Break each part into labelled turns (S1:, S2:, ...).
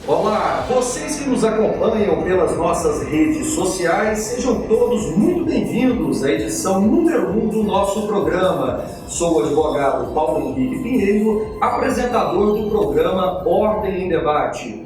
S1: Olá, vocês que nos acompanham pelas nossas redes sociais, sejam todos muito bem-vindos à edição número 1 do nosso programa. Sou o advogado Paulo Henrique Pinheiro, apresentador do programa Ordem em Debate.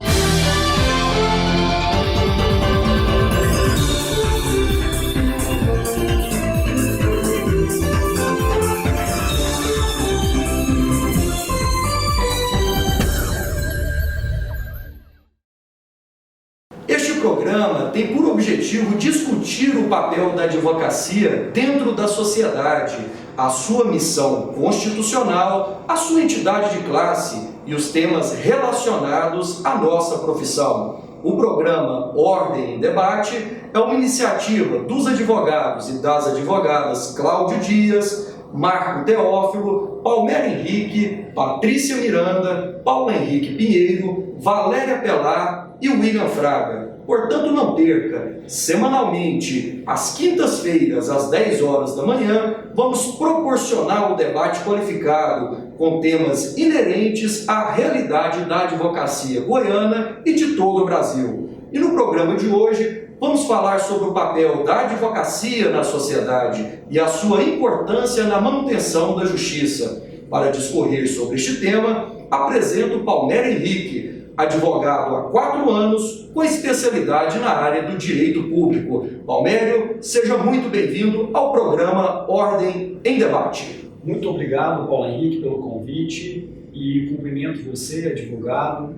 S1: Este programa tem por objetivo discutir o papel da advocacia dentro da sociedade, a sua missão constitucional, a sua entidade de classe e os temas relacionados à nossa profissão. O programa Ordem em Debate é uma iniciativa dos advogados e das advogadas Cláudio Dias, Marco Teófilo, Palmera Henrique, Patrícia Miranda, Paulo Henrique Pinheiro, Valéria Pelar e William Fraga. Portanto, não perca, semanalmente, às quintas-feiras, às 10 horas da manhã, vamos proporcionar o debate qualificado com temas inerentes à realidade da advocacia goiana e de todo o Brasil. E no programa de hoje, vamos falar sobre o papel da advocacia na sociedade e a sua importância na manutenção da justiça. Para discorrer sobre este tema, apresento Palmera Henrique, advogado há 4 anos, com especialidade na área do direito público. Palmério, seja muito bem-vindo ao programa Ordem em Debate.
S2: Muito obrigado, Paulo Henrique, pelo convite e cumprimento você, advogado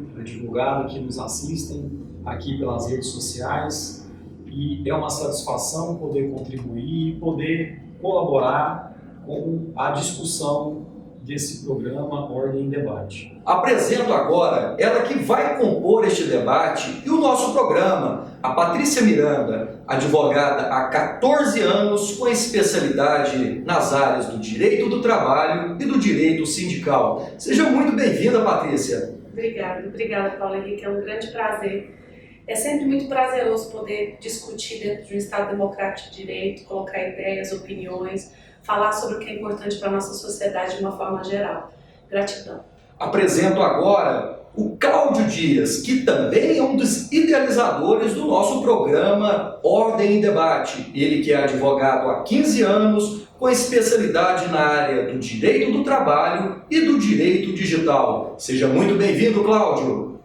S2: que nos assistem aqui pelas redes sociais. E é uma satisfação poder contribuir e poder colaborar com a discussão desse programa Ordem em Debate.
S1: Apresento agora ela que vai compor este debate e o nosso programa, a Patrícia Miranda, advogada há 14 anos com especialidade nas áreas do direito do trabalho e do direito sindical. Seja muito bem-vinda, Patrícia.
S3: Obrigada, Paulo Henrique, é um grande prazer. É sempre muito prazeroso poder discutir dentro de um Estado democrático de direito, colocar ideias, opiniões, falar sobre o que é importante para a nossa sociedade de uma forma geral. Gratidão.
S1: Apresento agora o Cláudio Dias, que também é um dos idealizadores do nosso programa Ordem em Debate. Ele que é advogado há 15 anos, com especialidade na área do direito do trabalho e do direito digital. Seja muito bem-vindo, Cláudio.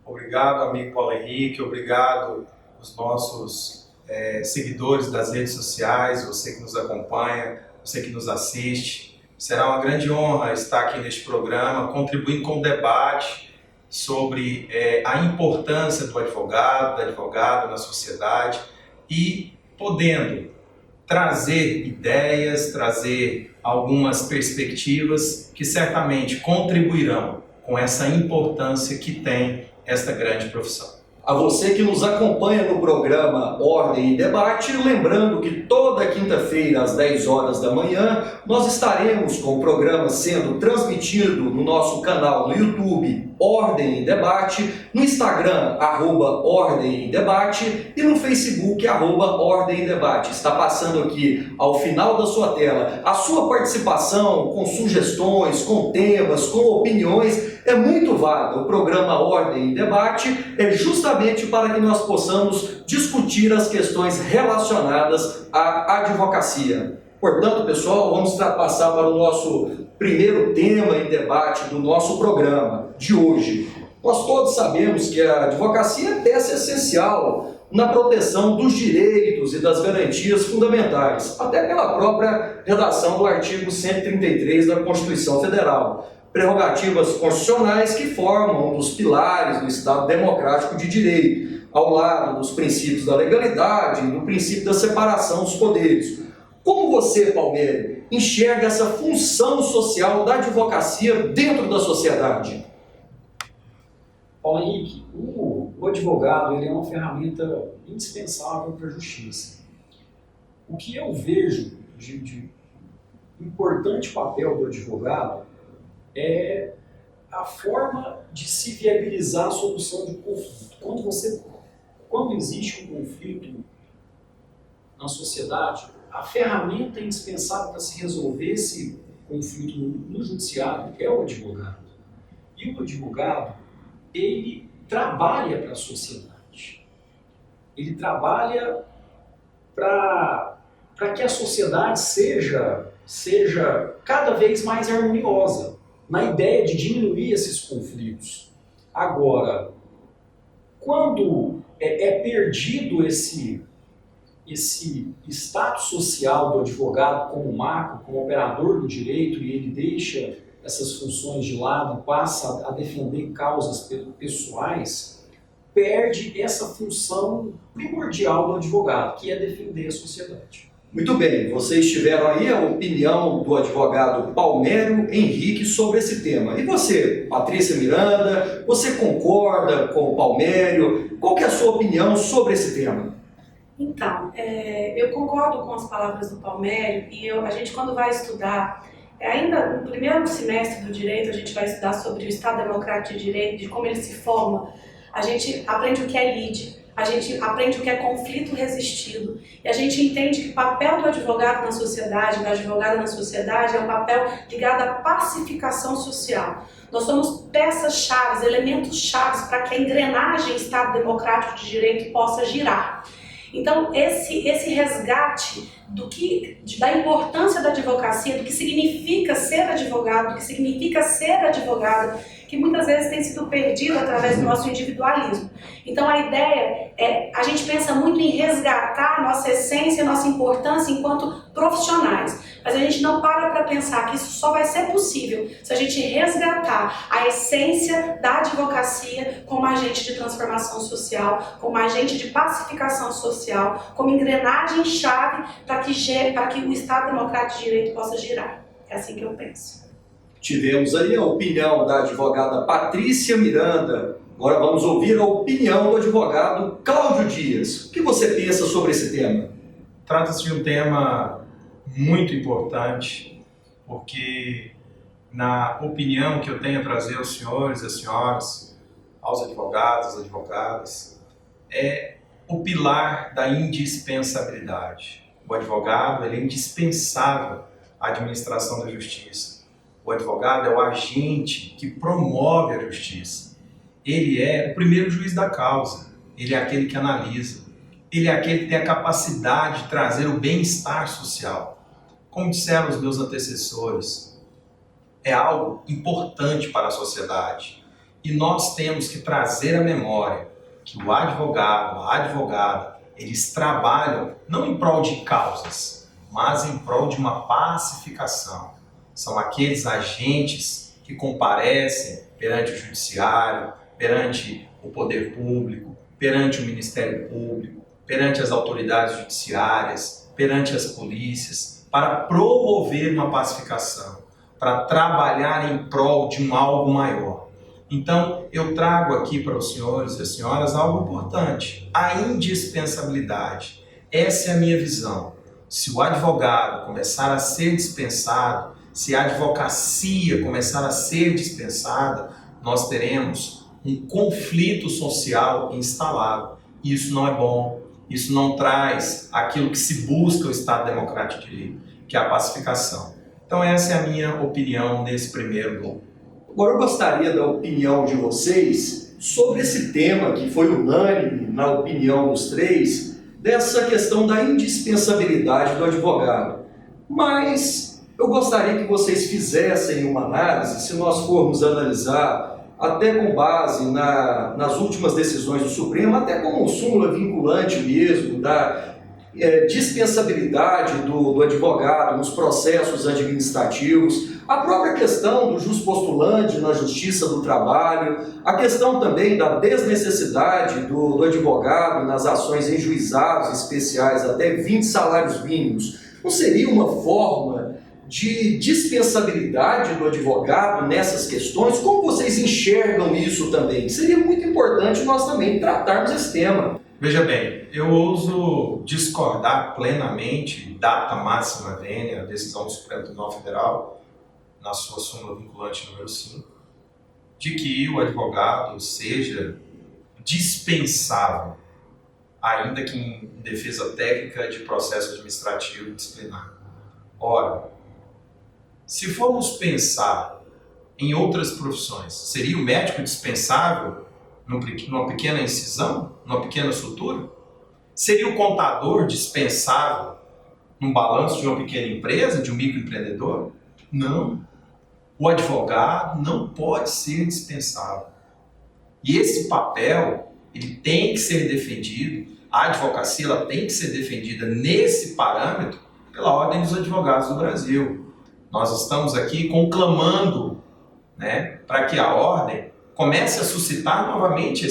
S4: Obrigado, amigo Paulo Henrique, obrigado aos nossos seguidores das redes sociais, você que nos acompanha, você que nos assiste. Será uma grande honra estar aqui neste programa, contribuindo com o debate sobre a importância do advogado, da advogada na sociedade e podendo trazer ideias, trazer algumas perspectivas que certamente contribuirão com essa importância que tem esta grande profissão.
S1: A você que nos acompanha no programa Ordem e Debate, lembrando que toda quinta-feira às 10 horas da manhã nós estaremos com o programa sendo transmitido no nosso canal no YouTube Ordem e Debate, no Instagram @Ordem e Debate e no Facebook @Ordem e Debate. Está passando aqui ao final da sua tela a sua participação com sugestões, com temas, com opiniões. É muito válida. O programa Ordem e Debate é justamente para que nós possamos discutir as questões relacionadas à advocacia. Portanto, pessoal, vamos passar para o nosso primeiro tema em debate do nosso programa de hoje. Nós todos sabemos que a advocacia é peça essencial na proteção dos direitos e das garantias fundamentais, até pela própria redação do artigo 133 da Constituição Federal. Prerrogativas constitucionais que formam um dos pilares do Estado democrático de direito, ao lado dos princípios da legalidade e do princípio da separação dos poderes. Como você, Palmeira, enxerga essa função social da advocacia dentro da sociedade?
S2: Paulo Henrique, o advogado ele é uma ferramenta indispensável para a justiça. O que eu vejo de importante papel do advogado é a forma de se viabilizar a solução de conflito. Quando existe um conflito na sociedade, a ferramenta indispensável para se resolver esse conflito no judiciário é o advogado. E o advogado, ele trabalha para a sociedade. Ele trabalha para que a sociedade seja cada vez mais harmoniosa, na ideia de diminuir esses conflitos. Agora, quando é perdido esse status social do advogado como macro, como operador do direito, e ele deixa essas funções de lado e passa a defender causas pessoais, perde essa função primordial do advogado, que é defender a sociedade.
S1: Muito bem, vocês tiveram aí a opinião do advogado Palmério Henrique sobre esse tema. E você, Patrícia Miranda, você concorda com o Palmério? Qual que é a sua opinião sobre esse tema?
S3: Então, eu concordo com as palavras do Palmério e a gente quando vai estudar, ainda no primeiro semestre do direito, a gente vai estudar sobre o Estado Democrático de Direito, de como ele se forma. A gente aprende o que é lide, a gente aprende o que é conflito resistido e a gente entende que o papel do advogado na sociedade, da advogada na sociedade, é um papel ligado à pacificação social. Nós somos peças-chave, elementos-chave para que a engrenagem Estado Democrático de Direito possa girar. Então, esse resgate da importância da advocacia, do que significa ser advogado, do que significa ser advogada, que muitas vezes tem sido perdido através do nosso individualismo. Então, a ideia a gente pensa muito em resgatar a nossa essência, a nossa importância enquanto profissionais, mas a gente não para pensar que isso só vai ser possível se a gente resgatar a essência da advocacia como agente de transformação social, como agente de pacificação social, como engrenagem-chave para que o Estado Democrático de Direito possa girar. É assim que eu penso.
S1: Tivemos aí a opinião da advogada Patrícia Miranda. Agora vamos ouvir a opinião do advogado Cláudio Dias. O que você pensa sobre esse tema?
S4: Trata-se de um tema muito importante, porque na opinião que eu tenho a trazer aos senhores e às senhoras, aos advogados, às advogadas, é o pilar da indispensabilidade. O advogado ele é indispensável à administração da justiça. O advogado é o agente que promove a justiça. Ele é o primeiro juiz da causa. Ele é aquele que analisa. Ele é aquele que tem a capacidade de trazer o bem-estar social. Como disseram os meus antecessores, é algo importante para a sociedade. E nós temos que trazer à memória que o advogado, a advogada, eles trabalham não em prol de causas, mas em prol de uma pacificação. São aqueles agentes que comparecem perante o judiciário, perante o poder público, perante o Ministério Público, perante as autoridades judiciárias, perante as polícias, para promover uma pacificação, para trabalhar em prol de um algo maior. Então, eu trago aqui para os senhores e as senhoras algo importante, a indispensabilidade. Essa é a minha visão. Se o advogado começar a ser dispensado, se a advocacia começar a ser dispensada, nós teremos um conflito social instalado. Isso não é bom, isso não traz aquilo que se busca o Estado Democrático de Direito, que é a pacificação. Então essa é a minha opinião nesse primeiro bloco.
S1: Agora eu gostaria da opinião de vocês sobre esse tema que foi unânime na opinião dos três, dessa questão da indispensabilidade do advogado. Mas eu gostaria que vocês fizessem uma análise, se nós formos analisar, até com base nas últimas decisões do Supremo, até como súmula vinculante mesmo, da dispensabilidade do advogado nos processos administrativos, a própria questão do juspostulante na Justiça do Trabalho, a questão também da desnecessidade do advogado nas ações em juizados especiais até 20 salários mínimos. Não seria uma forma de dispensabilidade do advogado nessas questões? Como vocês enxergam isso também? Seria muito importante nós também tratarmos esse tema.
S4: Veja bem, eu ouso discordar plenamente, data máxima vênia, a decisão do Supremo Tribunal Federal, na sua súmula vinculante número 5, de que o advogado seja dispensável, ainda que em defesa técnica de processo administrativo disciplinar. Ora, se formos pensar em outras profissões, seria o médico dispensável numa pequena incisão, numa pequena sutura? Seria o contador dispensável num balanço de uma pequena empresa, de um microempreendedor? Não. O advogado não pode ser dispensável. E esse papel, ele tem que ser defendido, a advocacia ela tem que ser defendida nesse parâmetro pela Ordem dos Advogados do Brasil. Nós estamos aqui conclamando, né, para que a Ordem comece a suscitar novamente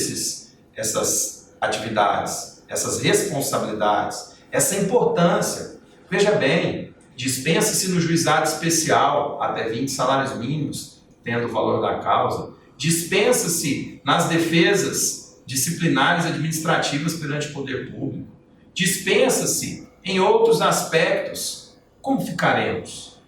S4: essas atividades, essas responsabilidades, essa importância. Veja bem, dispensa-se no juizado especial até 20 salários mínimos, tendo o valor da causa. Dispensa-se nas defesas disciplinares administrativas perante o poder público. Dispensa-se em outros aspectos. Como ficaremos?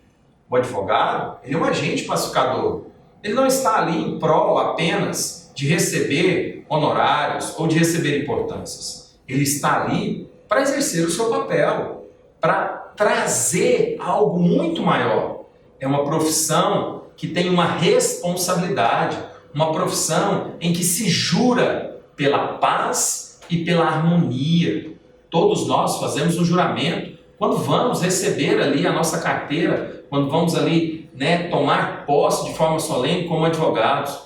S4: O advogado, ele é um agente pacificador. Ele não está ali em prol apenas de receber honorários ou de receber importâncias. Ele está ali para exercer o seu papel, para trazer algo muito maior. É uma profissão que tem uma responsabilidade, uma profissão em que se jura pela paz e pela harmonia. Todos nós fazemos um juramento quando vamos receber ali a nossa carteira, quando vamos ali, né, tomar posse de forma solene como advogados.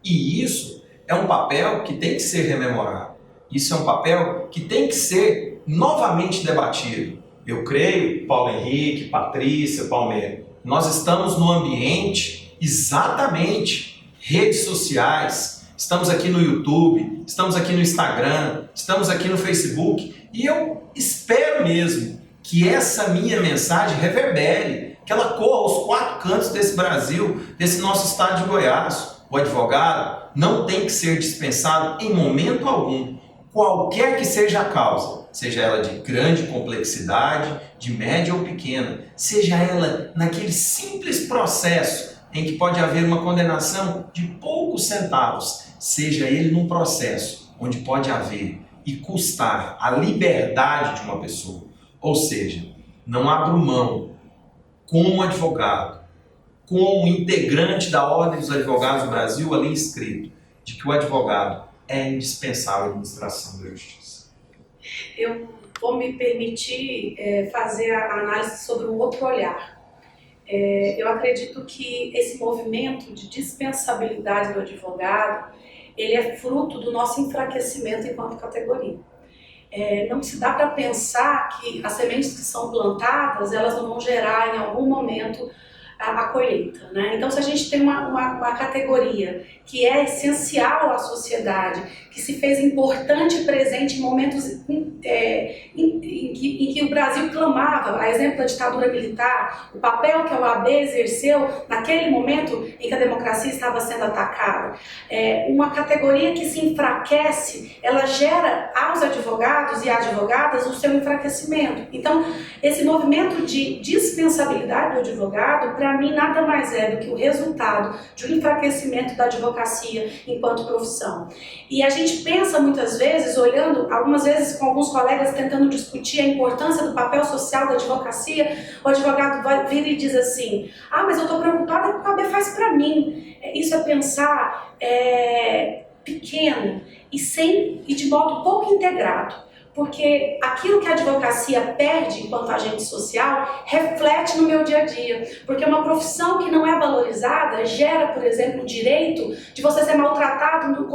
S4: E isso é um papel que tem que ser rememorado. Isso é um papel que tem que ser novamente debatido. Eu creio, Paulo Henrique, Patrícia, Palmeira, nós estamos no ambiente exatamente redes sociais. Estamos aqui no YouTube, estamos aqui no Instagram, estamos aqui no Facebook. E eu espero mesmo que essa minha mensagem reverbere, que ela corra aos 4 cantos desse Brasil, desse nosso estado de Goiás. O advogado não tem que ser dispensado em momento algum, qualquer que seja a causa, seja ela de grande complexidade, de média ou pequena, seja ela naquele simples processo em que pode haver uma condenação de poucos centavos, seja ele num processo onde pode haver e custar a liberdade de uma pessoa. Ou seja, não abro mão, como advogado, como integrante da Ordem dos Advogados do Brasil, ali escrito, de que o advogado é indispensável à administração da justiça.
S3: Eu vou me permitir fazer a análise sobre um outro olhar. Eu acredito que esse movimento de dispensabilidade do advogado, ele é fruto do nosso enfraquecimento enquanto categoria. Não se dá para pensar que as sementes que são plantadas, elas não vão gerar em algum momento a colheita, né? Então, se a gente tem uma categoria que é essencial à sociedade, que se fez importante e presente em momentos em que o Brasil clamava, a exemplo da ditadura militar, o papel que a OAB exerceu naquele momento em que a democracia estava sendo atacada, uma categoria que se enfraquece, ela gera aos advogados e advogadas o seu enfraquecimento. Então, esse movimento de dispensabilidade do advogado, para mim, nada mais é do que o resultado de um enfraquecimento da advocacia enquanto profissão. E a gente pensa muitas vezes, olhando, algumas vezes com alguns colegas tentando discutir a importância do papel social da advocacia, o advogado vai vir e diz assim: ah, mas eu estou preocupada com o que a OAB faz para mim. Isso é pensar pequeno e de modo pouco integrado. Porque aquilo que a advocacia perde enquanto agente social reflete no meu dia a dia. Porque uma profissão que não é valorizada gera, por exemplo, o direito de você ser maltratado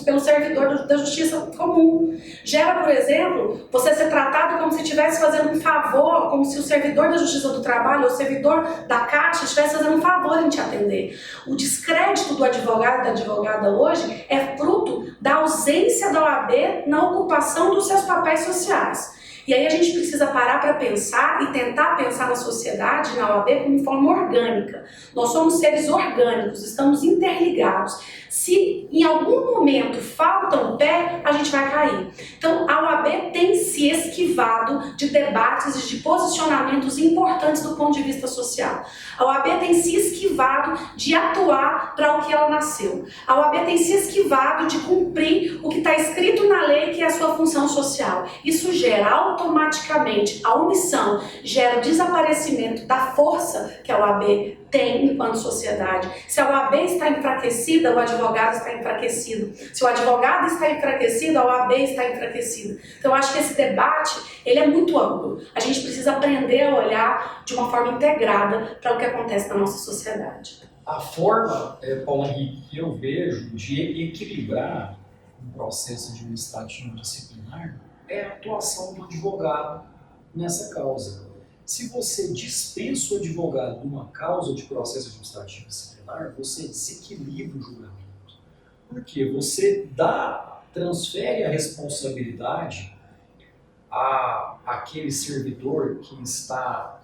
S3: pelo servidor da justiça comum. Gera, por exemplo, você ser tratado como se estivesse fazendo um favor, como se o servidor da justiça do trabalho ou o servidor da Caixa estivesse fazendo um favor em te atender. O descrédito do advogado e da advogada hoje é fruto da ausência da OAB na ocupação dos seus papéis sociais. E aí a gente precisa parar para pensar e tentar pensar na sociedade, na OAB, como forma orgânica. Nós somos seres orgânicos, estamos interligados. Se em algum momento falta um pé, a gente vai cair. Então a OAB tem se esquivado de debates e de posicionamentos importantes do ponto de vista social. A OAB tem se esquivado de atuar para o que ela nasceu. A OAB tem se esquivado de cumprir o que está escrito na lei, que é a sua função social. Isso gera automaticamente a omissão gera o desaparecimento da força que a OAB tem enquanto sociedade. Se a OAB está enfraquecida, o advogado está enfraquecido. Se o advogado está enfraquecido, a OAB está enfraquecida. Então eu acho que esse debate ele é muito amplo. A gente precisa aprender a olhar de uma forma integrada para o que acontece na nossa sociedade.
S2: A forma, Paulo Henrique, que eu vejo de equilibrar um processo administrativo disciplinar é a atuação do advogado nessa causa. Se você dispensa o advogado de uma causa de processo administrativo disciplinar, você desequilibra o julgamento. Por quê? Você transfere a responsabilidade àquele servidor que está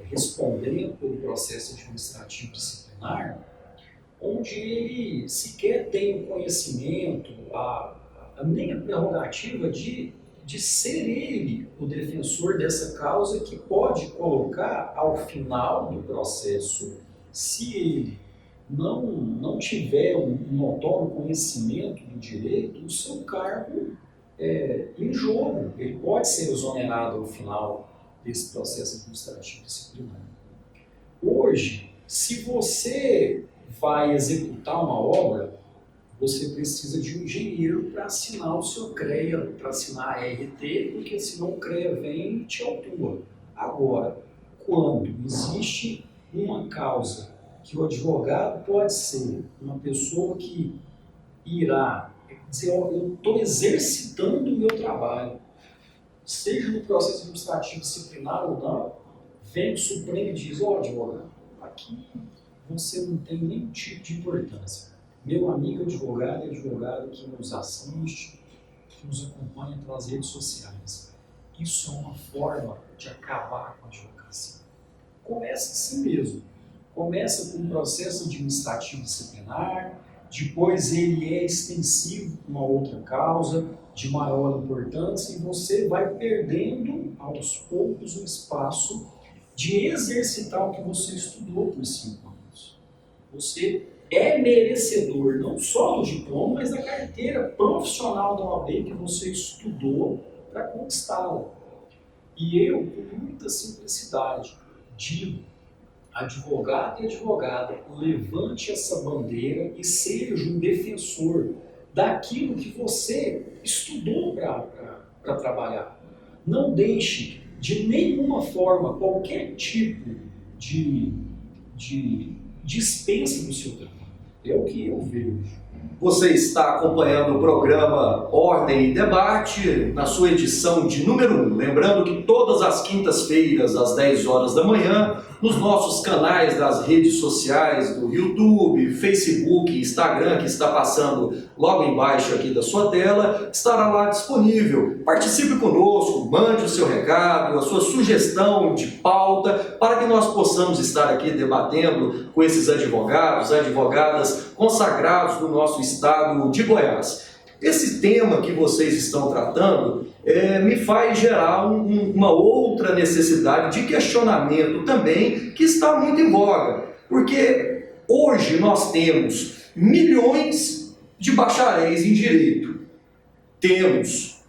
S2: respondendo pelo processo administrativo disciplinar, onde ele sequer tem o conhecimento, nem a prerrogativa de ser ele o defensor dessa causa que pode colocar ao final do processo, se ele não tiver um notório conhecimento do direito, o seu cargo em jogo. Ele pode ser exonerado ao final desse processo administrativo disciplinar. Hoje, se você vai executar uma obra, você precisa de um engenheiro para assinar o seu CREA, para assinar a RT, porque senão o CREA vem e te autua. Agora, quando existe uma causa que o advogado pode ser uma pessoa que irá dizer, eu estou exercitando o meu trabalho, seja no processo administrativo disciplinar ou não, vem o Supremo e diz, advogado, aqui você não tem nenhum tipo de importância. Meu amigo advogado é advogado que nos assiste, que nos acompanha pelas redes sociais. Isso é uma forma de acabar com a advocacia. Começa assim mesmo. Começa com um processo administrativo disciplinar, depois ele é extensivo para uma outra causa de maior importância e você vai perdendo aos poucos o espaço de exercitar o que você estudou por 5 anos. Você é merecedor não só do diploma, mas da carteira profissional da OAB que você estudou para conquistá-la. E eu, com muita simplicidade, digo, advogado e advogada, levante essa bandeira e seja um defensor daquilo que você estudou para trabalhar. Não deixe de nenhuma forma qualquer tipo de dispensa do seu trabalho. É o que eu vejo.
S1: Você está acompanhando o programa Ordem e Debate na sua edição de número 1. Lembrando que todas as quintas-feiras, às 10 horas da manhã, nos nossos canais das redes sociais, do YouTube, Facebook, Instagram, que está passando logo embaixo aqui da sua tela, estará lá disponível. Participe conosco, mande o seu recado, a sua sugestão de pauta, para que nós possamos estar aqui debatendo com esses advogados, advogadas consagrados do nosso estado de Goiás. Esse tema que vocês estão tratando me faz gerar uma outra necessidade de questionamento também, que está muito em voga, porque hoje nós temos milhões de bacharéis em direito, temos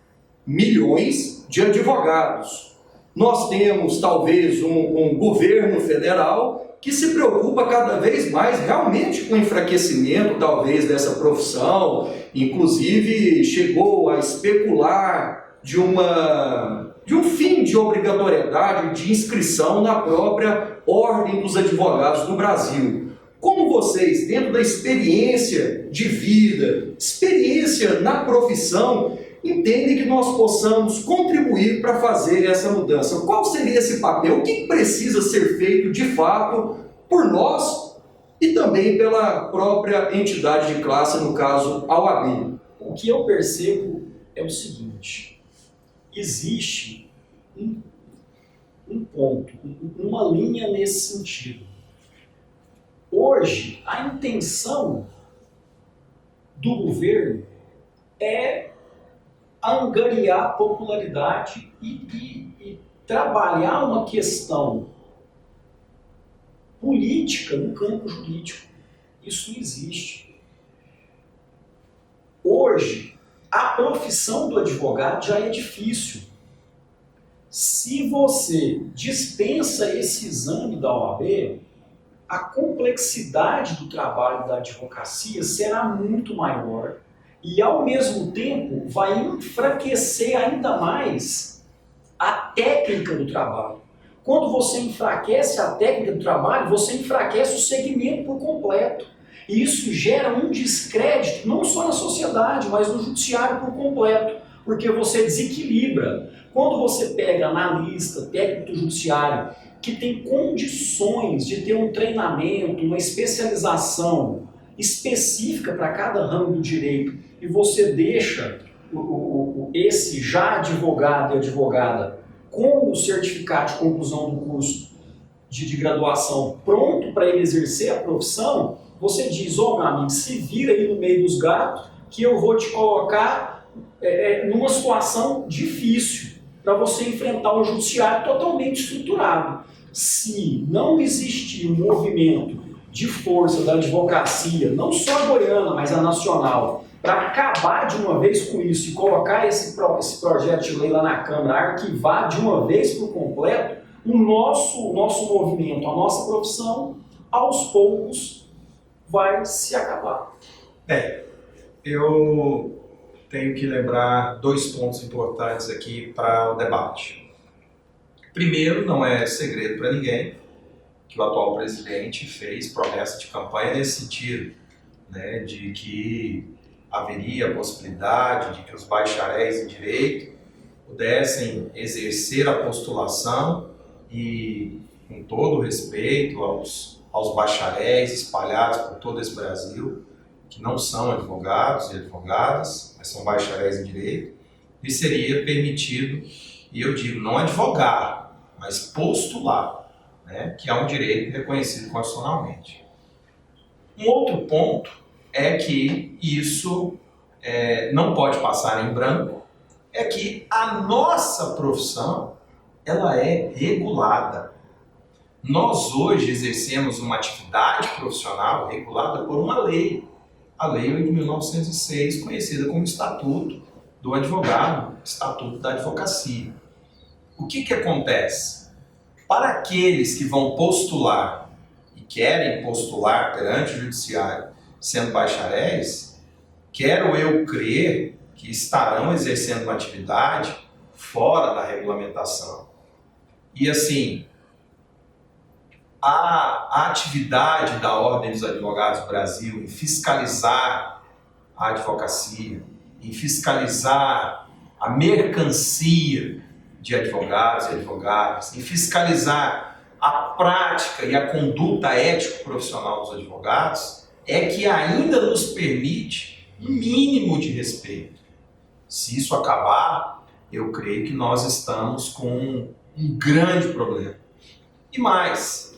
S1: milhões de advogados, nós temos talvez um governo federal que se preocupa cada vez mais realmente com o enfraquecimento, talvez, dessa profissão, inclusive chegou a especular de um fim de obrigatoriedade de inscrição na própria Ordem dos Advogados do Brasil. Como vocês, dentro da experiência de vida, experiência na profissão, entendem que nós possamos contribuir para fazer essa mudança? Qual seria esse papel? O que precisa ser feito de fato por nós e também pela própria entidade de classe, no caso, a OAB?
S2: O que eu percebo é o seguinte: existe um ponto, uma linha nesse sentido. Hoje, a intenção do governo é angariar popularidade e trabalhar uma questão política no campo jurídico. Isso não existe. Hoje, a profissão do advogado já é difícil. Se você dispensa esse exame da OAB, a complexidade do trabalho da advocacia será muito maior e, ao mesmo tempo, vai enfraquecer ainda mais a técnica do trabalho. Quando você enfraquece a técnica do trabalho, você enfraquece o segmento por completo. E isso gera um descrédito, não só na sociedade, mas no judiciário por completo, porque você desequilibra. Quando você pega analista, técnico do judiciário, que tem condições de ter um treinamento, uma especialização específica para cada ramo do direito, e você deixa esse já advogado e advogada com o certificado de conclusão do curso de graduação pronto para ele exercer a profissão, você diz, meu amigo, se vira aí no meio dos gatos que eu vou te colocar numa situação difícil para você enfrentar um judiciário totalmente estruturado. Se não existir um movimento de força da advocacia, não só a goiana, mas a nacional, para acabar de uma vez com isso e colocar esse projeto de lei lá na Câmara, arquivar de uma vez por completo, o nosso movimento, a nossa profissão, aos poucos, vai se acabar.
S4: Bem, eu tenho que lembrar 2 pontos importantes aqui para o debate. Primeiro, não é segredo para ninguém que o atual presidente fez promessa de campanha nesse sentido, né, de que haveria a possibilidade de que os bacharéis em direito pudessem exercer a postulação e, com todo o respeito aos bacharéis espalhados por todo esse Brasil, que não são advogados e advogadas, mas são bacharéis em direito, e seria permitido, e eu digo, não advogar, mas postular, né, que é um direito reconhecido constitucionalmente. Um outro ponto é que isso não pode passar em branco, é que a nossa profissão ela é regulada. Nós hoje exercemos uma atividade profissional regulada por uma lei, a Lei 8.906, conhecida como Estatuto do Advogado, Estatuto da Advocacia. O que acontece? Para aqueles que vão postular e querem postular perante o judiciário sendo bacharéis, quero eu crer que estarão exercendo uma atividade fora da regulamentação. E assim, a atividade da Ordem dos Advogados do Brasil em fiscalizar a advocacia, em fiscalizar a mercancia de advogados e advogadas, em fiscalizar a prática e a conduta ético-profissional dos advogados, é que ainda nos permite um mínimo de respeito. Se isso acabar, eu creio que nós estamos com um grande problema. E mais,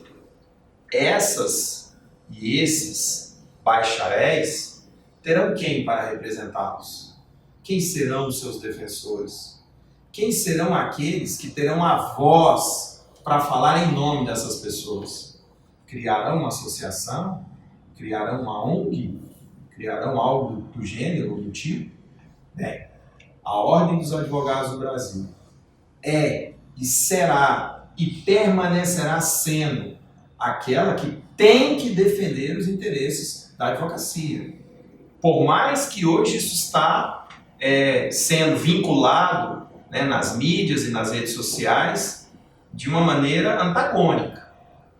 S4: essas e esses bacharéis terão quem para representá-los? Quem serão os seus defensores? Quem serão aqueles que terão a voz para falar em nome dessas pessoas? Criarão uma associação? Criarão uma ONG? Criarão algo do gênero, do tipo? Bem, a Ordem dos Advogados do Brasil é e será e permanecerá sendo aquela que tem que defender os interesses da advocacia. Por mais que hoje isso está sendo vinculado, né, nas mídias e nas redes sociais de uma maneira antagônica,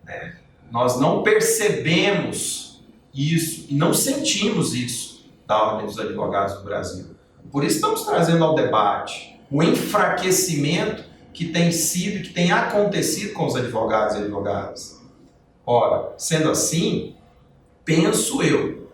S4: né? Nós não percebemos isso e não sentimos isso da Ordem dos Advogados do Brasil. Por isso estamos trazendo ao debate o enfraquecimento que tem sido, que tem acontecido com os advogados e advogadas. Ora, sendo assim, penso eu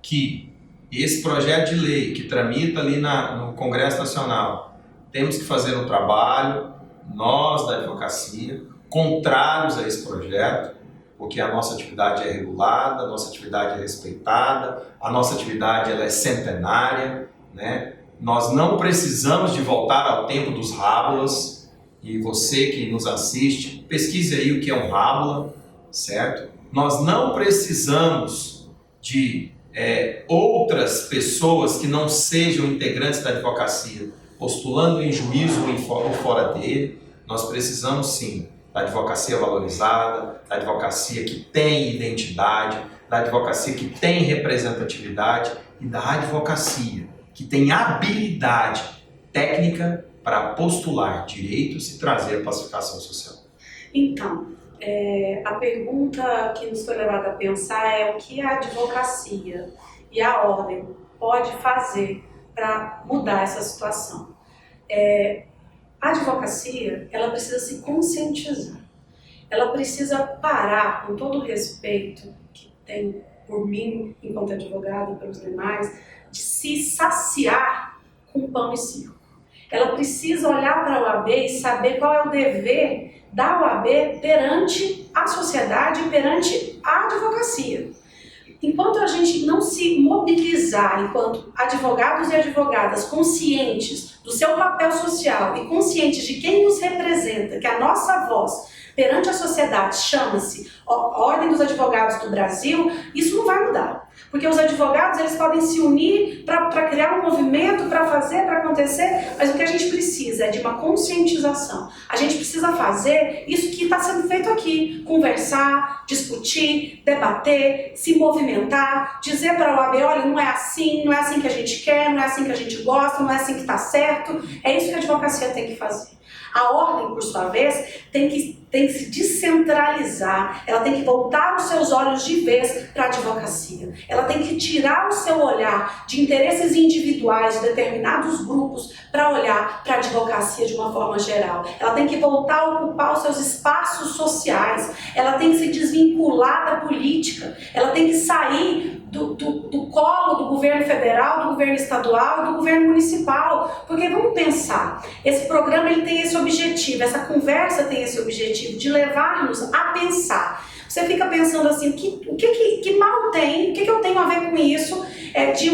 S4: que esse projeto de lei que tramita ali no Congresso Nacional, temos que fazer um trabalho, nós da advocacia, contrários a esse projeto, porque a nossa atividade é regulada, a nossa atividade é respeitada, a nossa atividade ela é centenária, né? Nós não precisamos de voltar ao tempo dos rábulas, e você que nos assiste, pesquise aí o que é um rábula, certo? Nós não precisamos de outras pessoas que não sejam integrantes da advocacia postulando em juízo ou fora dele. Nós precisamos sim da advocacia valorizada, da advocacia que tem identidade, da advocacia que tem representatividade e da advocacia que tem habilidade técnica para postular direitos e trazer a pacificação social.
S3: Então, a pergunta que nos foi levada a pensar é o que a advocacia e a ordem pode fazer para mudar essa situação. A advocacia, ela precisa se conscientizar. Ela precisa parar, com todo o respeito que tem por mim, enquanto advogada, e pelos demais, de se saciar com pão e circo. Ela precisa olhar para a OAB e saber qual é o dever da OAB perante a sociedade e perante a advocacia. Enquanto a gente não se mobilizar enquanto advogados e advogadas conscientes do seu papel social e conscientes de quem nos representa, que a nossa voz perante a sociedade chama-se Ordem dos Advogados do Brasil, isso não vai mudar. Porque os advogados, eles podem se unir para criar um movimento, para fazer, para acontecer, mas o que a gente precisa é de uma conscientização. A gente precisa fazer isso que está sendo feito aqui, conversar, discutir, debater, se movimentar, dizer para a OAB, olha, não é assim que a gente quer, não é assim que a gente gosta, não é assim que está certo. É isso que a advocacia tem que fazer. A ordem, por sua vez, tem que se descentralizar, ela tem que voltar os seus olhos de vez para a advocacia. Ela tem que tirar o seu olhar de interesses individuais de determinados grupos para olhar para a advocacia de uma forma geral. Ela tem que voltar a ocupar os seus espaços sociais, ela tem que se desvincular da política, ela tem que sair do colo do governo federal, do governo estadual e do governo municipal. Porque vamos pensar, esse programa ele tem esse objetivo, essa conversa tem esse objetivo de levar-nos a pensar. Você fica pensando assim, que mal tem, o que eu tenho a ver com isso,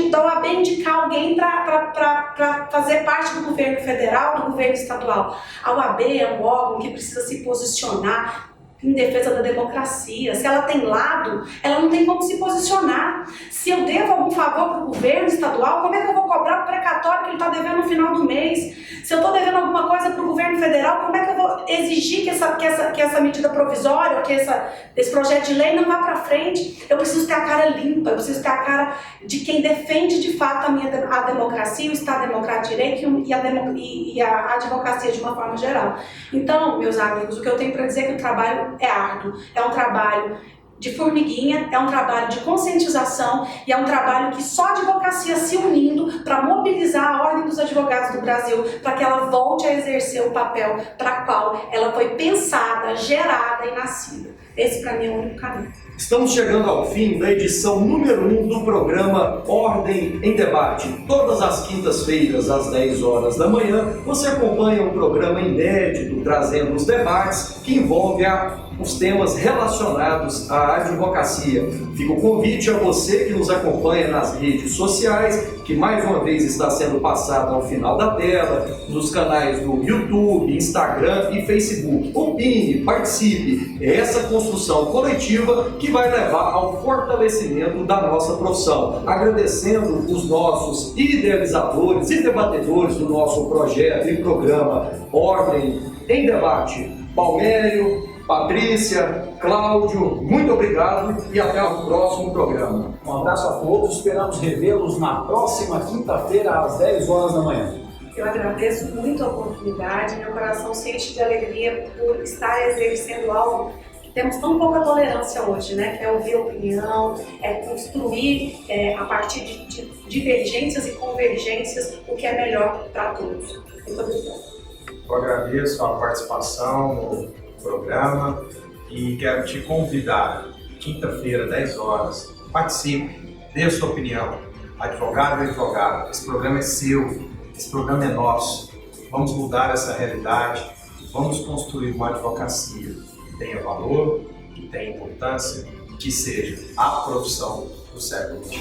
S3: da OAB indicar alguém para fazer parte do governo federal, do governo estadual. A OAB é um órgão que precisa se posicionar em defesa da democracia. Se ela tem lado, ela não tem como se posicionar. Se eu devo algum favor para o governo estadual, como é que eu vou cobrar o precatório que ele está devendo no final do mês? Se eu estou devendo alguma coisa para o governo federal, como é que eu vou exigir que essa medida provisória, ou que esse projeto de lei não vá para frente? Eu preciso ter a cara limpa, eu preciso ter a cara de quem defende de fato a democracia, o Estado Democrático de Direito e a advocacia de uma forma geral. Então, meus amigos, o que eu tenho para dizer é que o trabalho é árduo, é um trabalho de formiguinha, é um trabalho de conscientização e é um trabalho que só a advocacia se unindo para mobilizar a Ordem dos Advogados do Brasil para que ela volte a exercer o papel para qual ela foi pensada, gerada e nascida. Esse para mim é o único caminho.
S1: Estamos chegando ao fim da edição número 1 do programa Ordem em Debate. Todas as quintas-feiras, às 10 horas da manhã, você acompanha um programa inédito trazendo os debates que envolvem os temas relacionados à advocacia. Fica o convite a você que nos acompanha nas redes sociais, que mais uma vez está sendo passado ao final da tela, nos canais do YouTube, Instagram e Facebook. Opine, participe. É essa construção coletiva que vai levar ao fortalecimento da nossa profissão. Agradecendo os nossos idealizadores e debatedores do nosso projeto e programa Ordem em Debate. Palmério, Patrícia, Cláudio, muito obrigado e até o próximo programa.
S2: Um abraço a todos, esperamos revê-los na próxima quinta-feira às 10 horas da manhã.
S3: Eu agradeço muito a oportunidade, meu coração se enche de alegria por estar exercendo algo que temos tão pouca tolerância hoje, né? Que é ouvir opinião, é construir a partir de divergências e convergências o que é melhor para todos. Muito obrigada.
S4: Eu agradeço a participação no programa e quero te convidar, quinta-feira, 10 horas, participe, dê a sua opinião. Advogado e advogada, esse programa é seu, esse programa é nosso. Vamos mudar essa realidade, vamos construir uma advocacia que tenha valor, que tenha importância e que seja a profissão do século XXI.